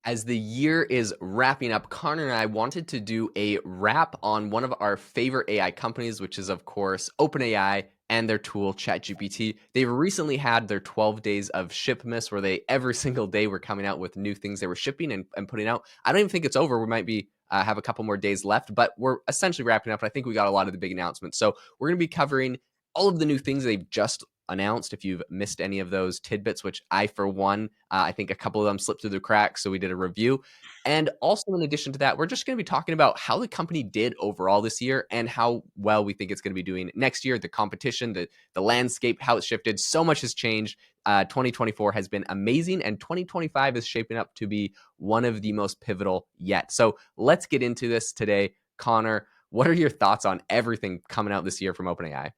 As the year is wrapping up, Connor and I wanted to do a wrap on one of our favorite AI companies, which is, of course, OpenAI and their tool, ChatGPT. They've recently had their 12 days of shipmas where they every single day were coming out with new things they were shipping and putting out. I don't even think it's over. We might be have a couple more days left, but we're essentially wrapping up. And I think we got a lot of the big announcements. So we're going to be covering all of the new things they've just announced. If you've missed any of those tidbits, which I, for one, I think a couple of them slipped through the cracks, so we did a review. And also, in addition to that, we're just going to be talking about how the company did overall this year and how well we think it's going to be doing next year. The competition, the landscape, how it's shifted. So much has changed. 2024 has been amazing, and 2025 is shaping up to be one of the most pivotal yet. So let's get into this today. Connor, what are your thoughts on everything coming out this year from OpenAI?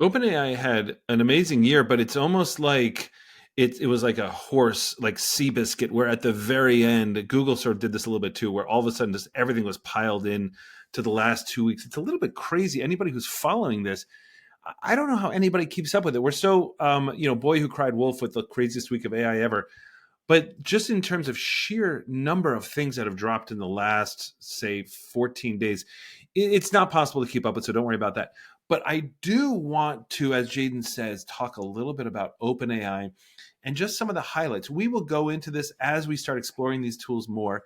OpenAI had an amazing year, but it's almost like it was like a horse, like Seabiscuit, where at the very end, Google sort of did this a little bit too, where all of a sudden just everything was piled in to the last 2 weeks. It's a little bit crazy. Anybody who's following this, I don't know how anybody keeps up with it. We're so, boy who cried wolf with the craziest week of AI ever. But just in terms of sheer number of things that have dropped in the last, say, 14 days, it's not possible to keep up with, so don't worry about that. But I do want to, as Jaeden says, talk a little bit about OpenAI and just some of the highlights. We will go into this as we start exploring these tools more.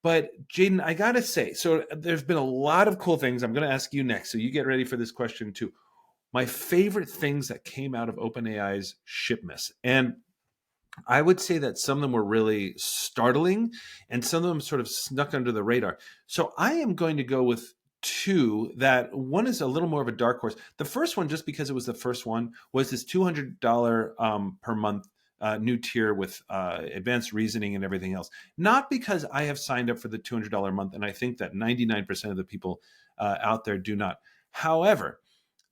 But Jaeden, I got to say, so there's been a lot of cool things. I'm going to ask you next, so you get ready for this question too. My favorite things that came out of OpenAI's shipments. And I would say that some of them were really startling and some of them sort of snuck under the radar. So I am going to go with two that one is a little more of a dark horse. The first one, just because it was the first one, was this $200 per month new tier with advanced reasoning and everything else. Not because I have signed up for the $200 a month, and I think that 99% of the people out there do not. However,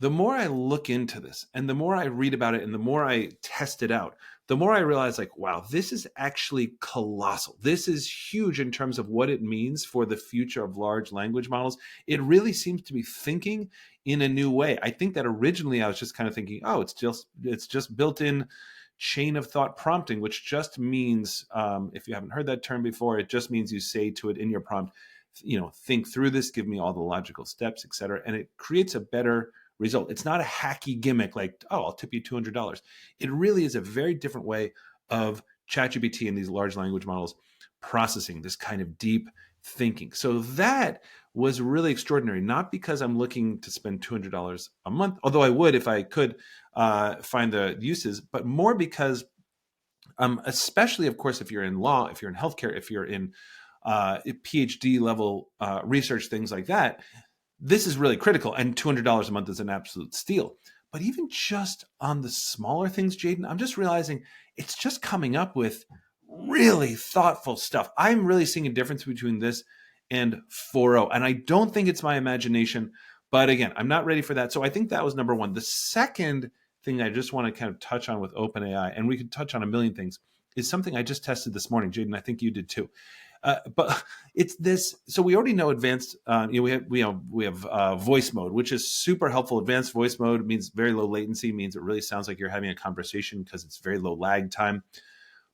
the more I look into this and the more I read about it and the more I test it out, the more I realize, like, wow, this is actually colossal. This is huge in terms of what it means for the future of large language models. It really seems to be thinking in a new way. I think that originally I was just kind of thinking, oh, it's just built-in chain of thought prompting, which just means, if you haven't heard that term before, it just means you say to it in your prompt, think through this, give me all the logical steps, et cetera. And it creates a better result. It's not a hacky gimmick like, oh, I'll tip you $200. It really is a very different way of ChatGPT and these large language models processing this kind of deep thinking. So that was really extraordinary, not because I'm looking to spend $200 a month, although I would if I could find the uses, but more because, especially, of course, if you're in law, if you're in healthcare, if you're in PhD level research, things like that, this is really critical, and $200 a month is an absolute steal. But even just on the smaller things, Jaeden, I'm just realizing it's just coming up with really thoughtful stuff. I'm really seeing a difference between this and 4.0, and I don't think it's my imagination. But again, I'm not ready for that. So I think that was number one. The second thing I just want to kind of touch on with OpenAI, and we could touch on a million things, is something I just tested this morning, Jaeden. I think you did too. But it's this. So we already know advanced. We have voice mode, which is super helpful. Advanced voice mode means very low latency, means it really sounds like you're having a conversation because it's very low lag time.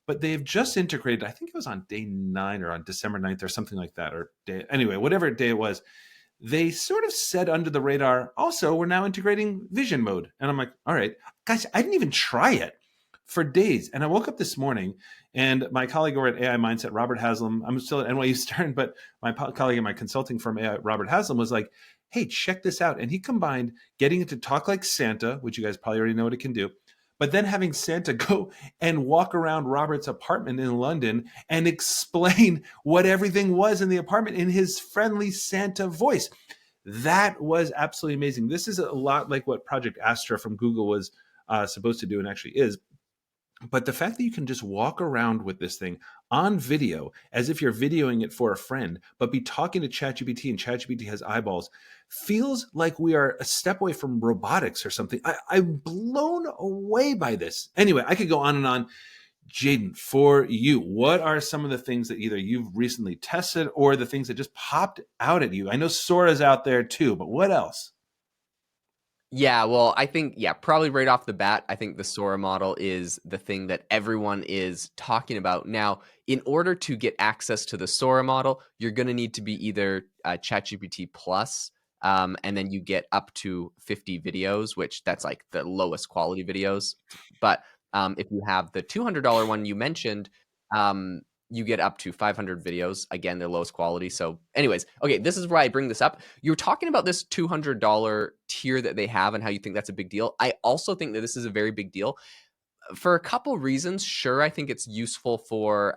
But they've just integrated. I think it was on day 9 or on December 9th or something like that, or anyway, whatever day it was. They sort of said under the radar, also, we're now integrating vision mode. And I'm like, all right, guys, I didn't even try it for days. And I woke up this morning and my colleague over at AI Mindset, Robert Haslam, I'm still at NYU Stern, but my colleague in my consulting firm, AI, Robert Haslam, was like, hey, check this out. And he combined getting it to talk like Santa, which you guys probably already know what it can do, but then having Santa go and walk around Robert's apartment in London and explain what everything was in the apartment in his friendly Santa voice. That was absolutely amazing. This is a lot like what Project Astra from Google was supposed to do, and actually is. But the fact that you can just walk around with this thing on video as if you're videoing it for a friend, but be talking to ChatGPT and ChatGPT has eyeballs, feels like we are a step away from robotics or something. I'm blown away by this. Anyway, I could go on and on. Jaeden, for you, what are some of the things that either you've recently tested or the things that just popped out at you? I know Sora's out there too, but what else? Yeah, well, I think, yeah, probably right off the bat, I think the Sora model is the thing that everyone is talking about. Now, in order to get access to the Sora model, you're going to need to be either ChatGPT Plus, and then you get up to 50 videos, which that's like the lowest quality videos. But if you have the $200 one you mentioned, um, you get up to 500 videos. Again, they're lowest quality. So, anyways, okay, this is why I bring this up. You're talking about this $200 tier that they have and how you think that's a big deal. I also think that this is a very big deal for a couple reasons. Sure, I think it's useful for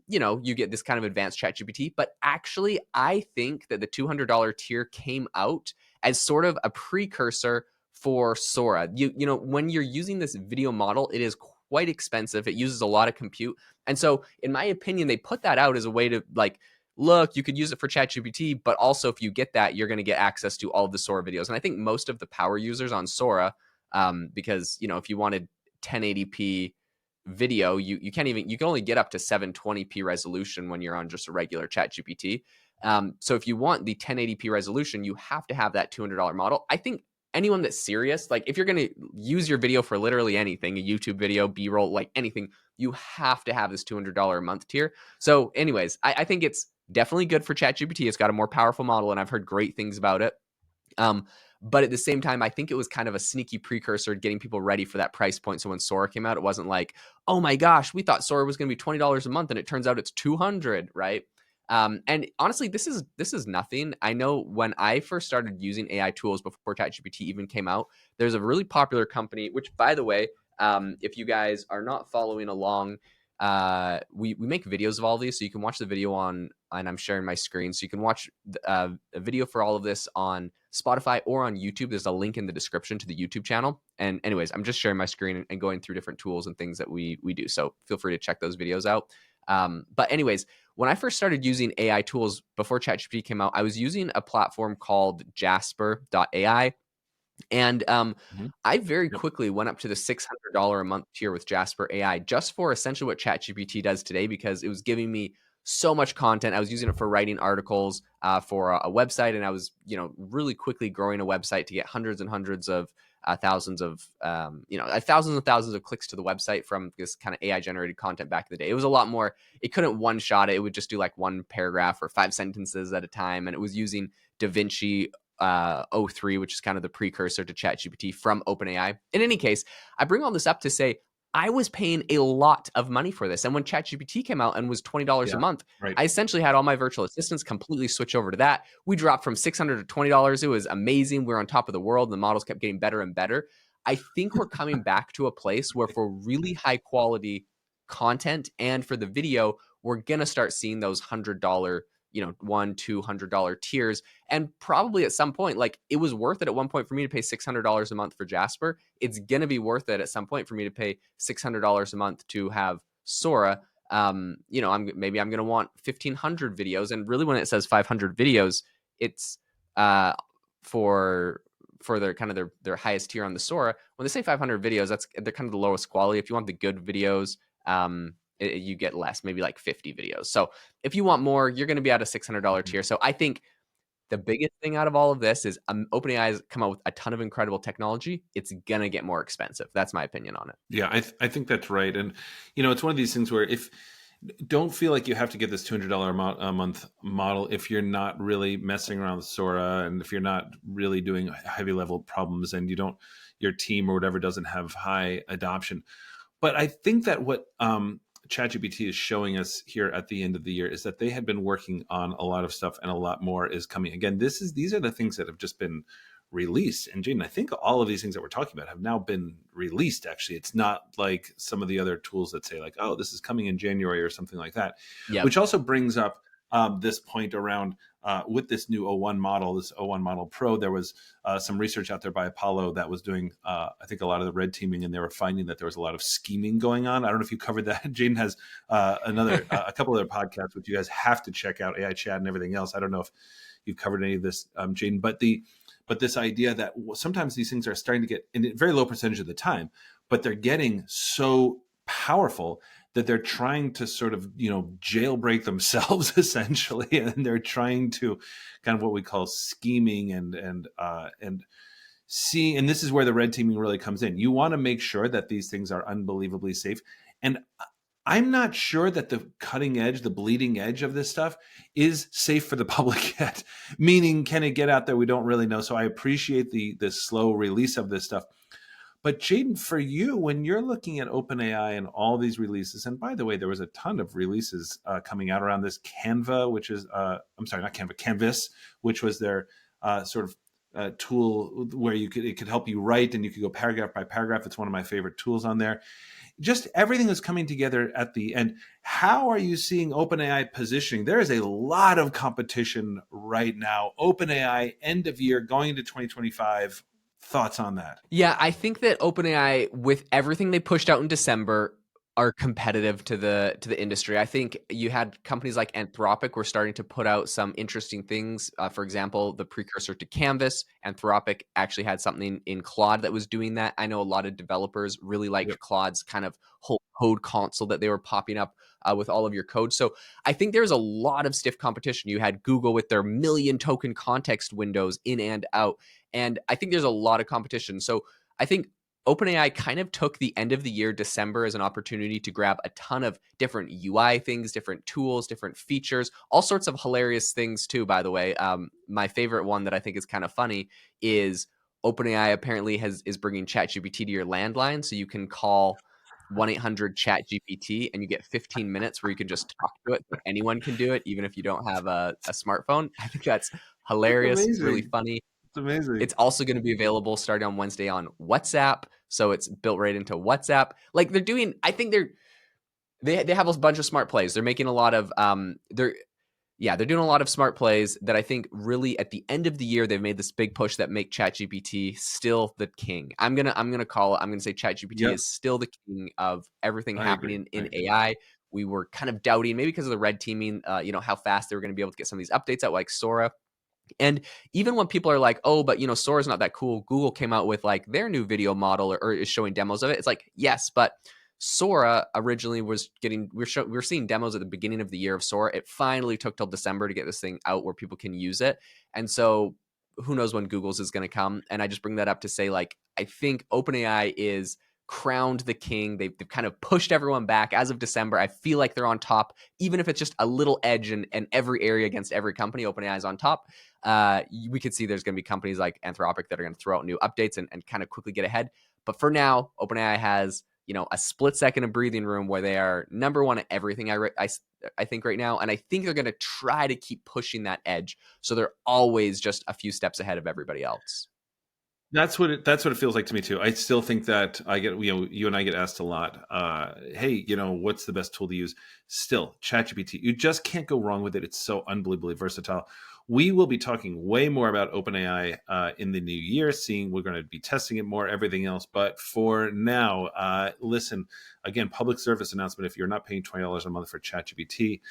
you get this kind of advanced chat gpt, but actually I think that the $200 tier came out as sort of a precursor for Sora. When you're using this video model, it is quite expensive. It uses a lot of compute, and so in my opinion they put that out as a way to like, look, you could use it for ChatGPT, but also if you get that, you're going to get access to all of the Sora videos. And I think most of the power users on Sora, because if you wanted 1080p video, you can't even, you can only get up to 720p resolution when you're on just a regular chat gpt. So if you want the 1080p resolution, you have to have that $200 model. I think anyone that's serious, like if you're going to use your video for literally anything, a YouTube video, b-roll, like anything, you have to have this $200 a month tier. So anyways, I think it's definitely good for ChatGPT. It's got a more powerful model and I've heard great things about it. But at the same time, I think it was kind of a sneaky precursor to getting people ready for that price point. So when Sora came out, it wasn't like, oh my gosh, we thought Sora was going to be $20 a month, and it turns out it's 200, right? And honestly, this is nothing. I know when I first started using AI tools before ChatGPT even came out, there's a really popular company, which by the way, if you guys are not following along, we make videos of all of these, so you can watch the video on, and I'm sharing my screen, so you can watch a video for all of this on Spotify or on YouTube. There's a link in the description to the YouTube channel. And anyways, I'm just sharing my screen and going through different tools and things that we do. So feel free to check those videos out. But anyways, when I first started using AI tools before ChatGPT came out, I was using a platform called Jasper.ai. And Mhm. I very Yep. quickly went up to the $600 a month tier with Jasper AI just for essentially what ChatGPT does today, because it was giving me so much content. I was using it for writing articles for a website, and I was, really quickly growing a website to get hundreds and hundreds of thousands of, thousands and thousands of clicks to the website from this kind of AI generated content back in the day. It was a lot more. It couldn't one shot it. It would just do like one paragraph or 5 sentences at a time, and it was using DaVinci O3, which is kind of the precursor to ChatGPT from OpenAI. In any case, I bring all this up to say I was paying a lot of money for this. And when ChatGPT came out and was $20 a Yeah. month, Right. I essentially had all my virtual assistants completely switch over to that. We dropped from $600 to $20. It was amazing. We were on top of the world. And the models kept getting better and better. I think we're coming back to a place where for really high quality content and for the video, we're going to start seeing those $100, $100-$200 tiers. And probably at some point, like it was worth it at one point for me to pay $600 a month for Jasper. It's going to be worth it at some point for me to pay $600 a month to have Sora. I'm going to want 1,500 videos. And really when it says 500 videos, it's uh, for their kind of their highest tier on the Sora. When they say 500 videos, they're kind of the lowest quality. If you want the good videos, you get less, maybe like 50 videos. So if you want more, you're going to be at a $600 Mhm. tier. So I think the biggest thing out of all of this is OpenAI has come out with a ton of incredible technology. It's going to get more expensive. That's my opinion on it. Yeah, I think that's right. And it's one of these things where if don't feel like you have to get this $200 a month model if you're not really messing around with Sora, and if you're not really doing heavy level problems, and your team or whatever doesn't have high adoption. But I think that what ChatGPT is showing us here at the end of the year is that they had been working on a lot of stuff, and a lot more is coming. Again, these are the things that have just been released. And Jaeden, I think all of these things that we're talking about have now been released. Actually, it's not like some of the other tools that say like, oh, this is coming in January or something like that. Yep. Which also brings up this point around with this new O1 model, this O1 model Pro. There was some research out there by Apollo that was doing, I think, a lot of the red teaming, and they were finding that there was a lot of scheming going on. I don't know if you covered that. Jaeden has a couple other podcasts which you guys have to check out, AI Chat and everything else. I don't know if you've covered any of this, Jaeden, but this idea that sometimes these things are starting to get, in a very low percentage of the time, but they're getting so powerful that they're trying to sort of, jailbreak themselves essentially. And they're trying to kind of what we call scheming and seeing, and this is where the red teaming really comes in. You want to make sure that these things are unbelievably safe. And I'm not sure that the cutting edge, the bleeding edge of this stuff is safe for the public yet. Meaning, can it get out there? We don't really know. So I appreciate the slow release of this stuff. But Jaeden, for you, when you're looking at OpenAI and all these releases, and by the way, there was a ton of releases coming out around this Canva, which is, I'm sorry, not Canva, Canvas, which was their sort of tool where it could help you write and you could go paragraph by paragraph. It's one of my favorite tools on there. Just everything is coming together at the end. How are you seeing OpenAI positioning? There is a lot of competition right now. OpenAI, end of year, going into 2025. Thoughts on that? Yeah, I think that OpenAI, with everything they pushed out in December, are competitive to the industry. I think you had companies like Anthropic were starting to put out some interesting things. For example, the precursor to Canvas, Anthropic actually had something in Claude that was doing that. I know a lot of developers really liked Yep. Claude's kind of whole code console that they were popping up with all of your code. So I think there's a lot of stiff competition. You had Google with their million token context windows in and out. And I think there's a lot of competition. So I think OpenAI kind of took the end of the year, December, as an opportunity to grab a ton of different UI things, different tools, different features, all sorts of hilarious things too, by the way. My favorite one that I think is kind of funny is OpenAI apparently is bringing ChatGPT to your landline, so you can call 1-800-CHAT-GPT and you get 15 minutes where you can just talk to it. So anyone can do it, even if you don't have a smartphone. I think that's That's hilarious. It's really amazing. funny. It's amazing. It's also going to be available starting on Wednesday on WhatsApp, so it's built right into WhatsApp. Like they're doing, I think they have a bunch of smart plays. They're making a lot of they're doing a lot of smart plays that I think really at the end of the year they've made this big push that make ChatGPT still the king. I'm gonna call it. I'm gonna say ChatGPT Yep. is still the king of everything I agree. happening I in agree. AI. We were kind of doubting, maybe because of the red teaming, how fast they were going to be able to get some of these updates out, like Sora. And even when people are like, oh, but Sora's not that cool, Google came out with like their new video model or is showing demos of it. It's like, yes, but Sora originally was getting, we were seeing demos at the beginning of the year of Sora. It finally took till December to get this thing out where people can use it. And so who knows when Google's is going to come. And I just bring that up to say, like, I think OpenAI is crowned the king. They've kind of pushed everyone back as of December. I feel like they're on top, even if it's just a little edge in every area against every company. OpenAI is on top. We could see there's going to be companies like Anthropic that are going to throw out new updates and kind of quickly get ahead. But for now, OpenAI has a split second of breathing room where they are number one at everything. I think right now, and I think they're going to try to keep pushing that edge, so they're always just a few steps ahead of everybody else. That's what it feels like to me too. I still think that I get, you and I get asked a lot, hey, what's the best tool to use? Still, ChatGPT. You just can't go wrong with it. It's so unbelievably versatile. We will be talking way more about OpenAI in the new year, seeing we're going to be testing it more, everything else. But for now, listen, again, public service announcement. If you're not paying $20 a month for ChatGPT,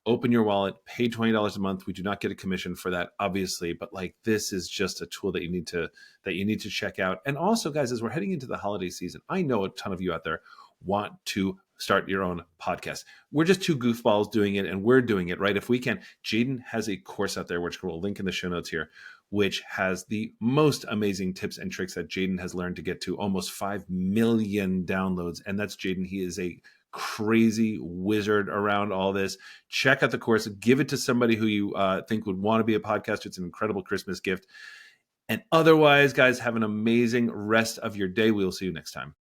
open your wallet, pay $20 a month. We do not get a commission for that, obviously, but like this is just a tool that you need to check out. And also, guys, as we're heading into the holiday season, I know a ton of you out there want to start your own podcast. We're just two goofballs doing it, and we're doing it right. If we can, Jaeden has a course out there, which we'll link in the show notes here, which has the most amazing tips and tricks that Jaeden has learned to get to almost 5 million downloads. And that's Jaeden. He is a crazy wizard around all this. Check out the course, give it to somebody who you think would want to be a podcaster. It's an incredible Christmas gift. And otherwise, guys, have an amazing rest of your day. We'll see you next time.